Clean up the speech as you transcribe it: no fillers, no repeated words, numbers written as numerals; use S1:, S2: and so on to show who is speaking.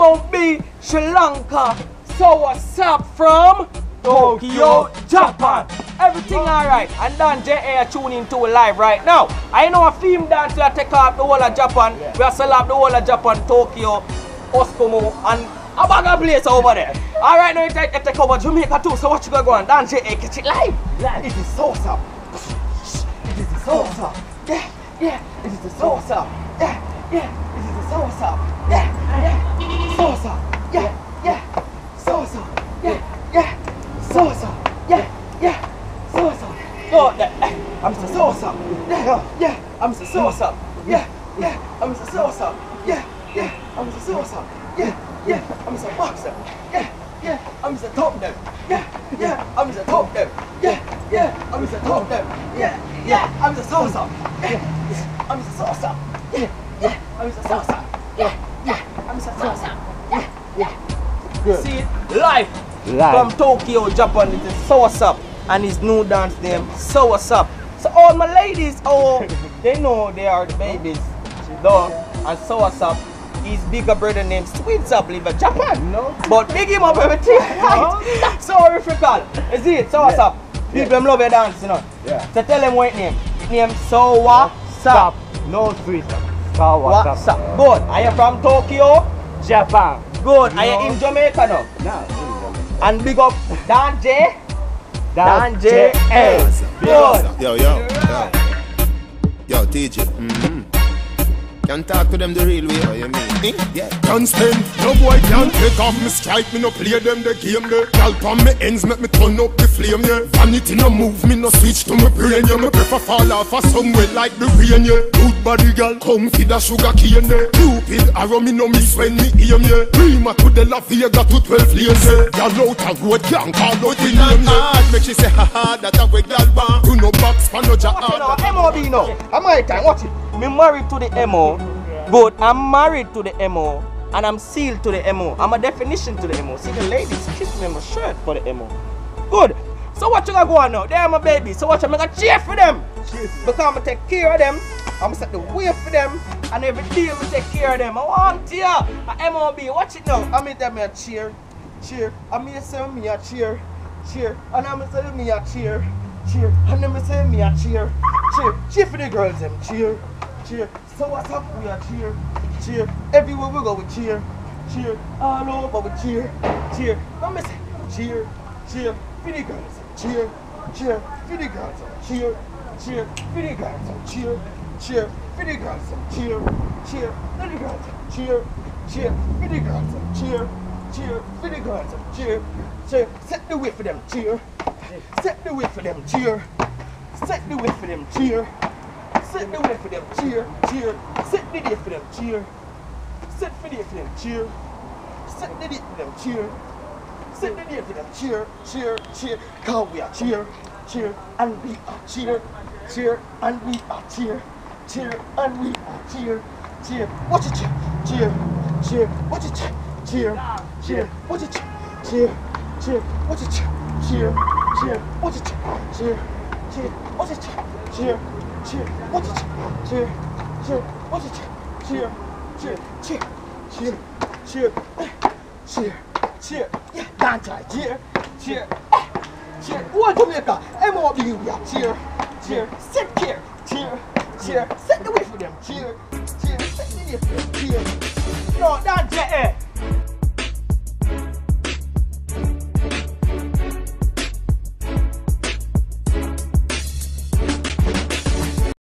S1: M.O.B, Sri Lanka, Soursop from Tokyo, Japan. Everything alright. And Dan J.A. are tuning into live right now. I know a theme dance will take off the whole of Japan. Yeah. We still have the whole of Japan, Tokyo, Oscomo, and a bag of place over there. Alright, now you take over Jamaica too. So what you gonna go on? Dan J.A. catch it live. It is Soursop. It is the Soursop. Yeah, yeah. It is the Soursop. Yeah, yeah. It is the Soursop. Yeah, yeah. Soursop. Yeah, yeah. Soursop. Yeah, yeah. Soursop. Yeah, yeah. Soursop. Oh, I'm Mr. Soursop. Yeah, yeah. I'm Mr. Soursop. Yeah, yeah. I'm Mr. Soursop. Yeah, yeah. I'm Mr. Soursop. Yeah, yeah. I'm Mr. Boxer. Yeah, yeah. I'm Mr. Top Dem. Yeah, yeah. I'm Mr. Top Dem. Yeah, yeah. I'm Mr. Top Dem. Yeah, yeah. I'm Mr. Soursop. Yeah, yeah. I'm Mr. Soursop. Yeah, yeah. I'm Mr. Soursop. Yeah, yeah. I'm Mr. Soursop. Yeah, yeah. Good. See it live from Tokyo, Japan. It is Soursop and his new dance name Soursop. So all my ladies, oh, they know they are the babies. Dog and Soursop. His bigger brother named Sweetsop live in Japan. No. But big him up everything. Right? So difficult. Is it Soursop? People them love your dance, you know. Yeah. So tell them what it name. It name Soursop.
S2: No Sweetsop. Soursop.
S1: Good. Are you from Tokyo?
S2: Japan.
S1: Good. Are you in Jamaica now?
S2: No.
S1: And big up Dan J. Dan J. Good.
S3: Yo, TJ. Can talk to them the real way, what you mean? Yeah. Can't spend, no boy can't take off me strike, me no play them the game there. Gyal on me ends make me turn up the flame, yeah. Vanity no move, me no switch to my brain, yeah. Me prefer fall off a somewhere like the rain, yeah. Good body girl, come feed a sugar cane, yeah. Cupid arrow me no miss when me aim, yeah. Prima to the La Vega to 12 lanes, yeah. Gyal out a road, can't call out the name, yeah. Make she say, haha, that a way gyal want. You no box, pan no jar.
S1: M.O.B now. I'm my time, watch it. Me married to the M.O. Good, I'm married to the M.O. and I'm sealed to the M.O. I'm a definition to the M.O. See the ladies kiss me in my shirt for the M.O. Good. So what you gonna go on now? They're my baby. So what I'm gonna cheer for them. Because I'm gonna take care of them. I'm gonna set the way for them. And every day I'm gonna take care of them. I want you. M.O.B. Watch it now. I'm gonna tell me a cheer. Cheer. I'm gonna say me a cheer. Cheer. And I'm gonna say me a cheer. Cheer. And I'm gonna say me a cheer. Cheer. Cheer for the girls them. Cheer. Cheer. So what's up? We are cheer. Cheer. Everywhere we go we cheer. Cheer. All over we cheer. Cheer. Let me say cheer. Cheer. For the girls. Cheer. Cheer. For the girls. Cheer. Cheer. For the girls. Cheer. Cheer. For the girls. Cheer. Cheer. For the girls. Cheer. Cheer. For the girls. Cheer. Cheer. For the girls. Cheer. Cheer. Set the way for them. Cheer. Set the way for them. Cheer. Set the way for them. Cheer. Set the way for them, cheer, cheer. Set the day for them, cheer. Set the day for them, cheer. Set the day for them, cheer. Set the day for them, cheer, cheer, cheer. Cause we are cheer, cheer, and we are cheer, cheer, and we are cheer, cheer, and we are cheer, cheer. Watch it, cheer, cheer. Watch it, cheer, cheer. Watch it, cheer, cheer. Watch it, cheer, cheer. Watch it, cheer, cheer. Watch it, cheer. Cheer, watch it, cheer, cheer, watch it, cheer, cheer, cheer, cheer, cheer, cheer, cheer, yeah, dance right, cheer, cheer, cheer, what Jamaica, M.O.B, we are cheer, cheer, set care, cheer, cheer, set the way for them, cheer, cheer, set the way for them, cheer, no, dance,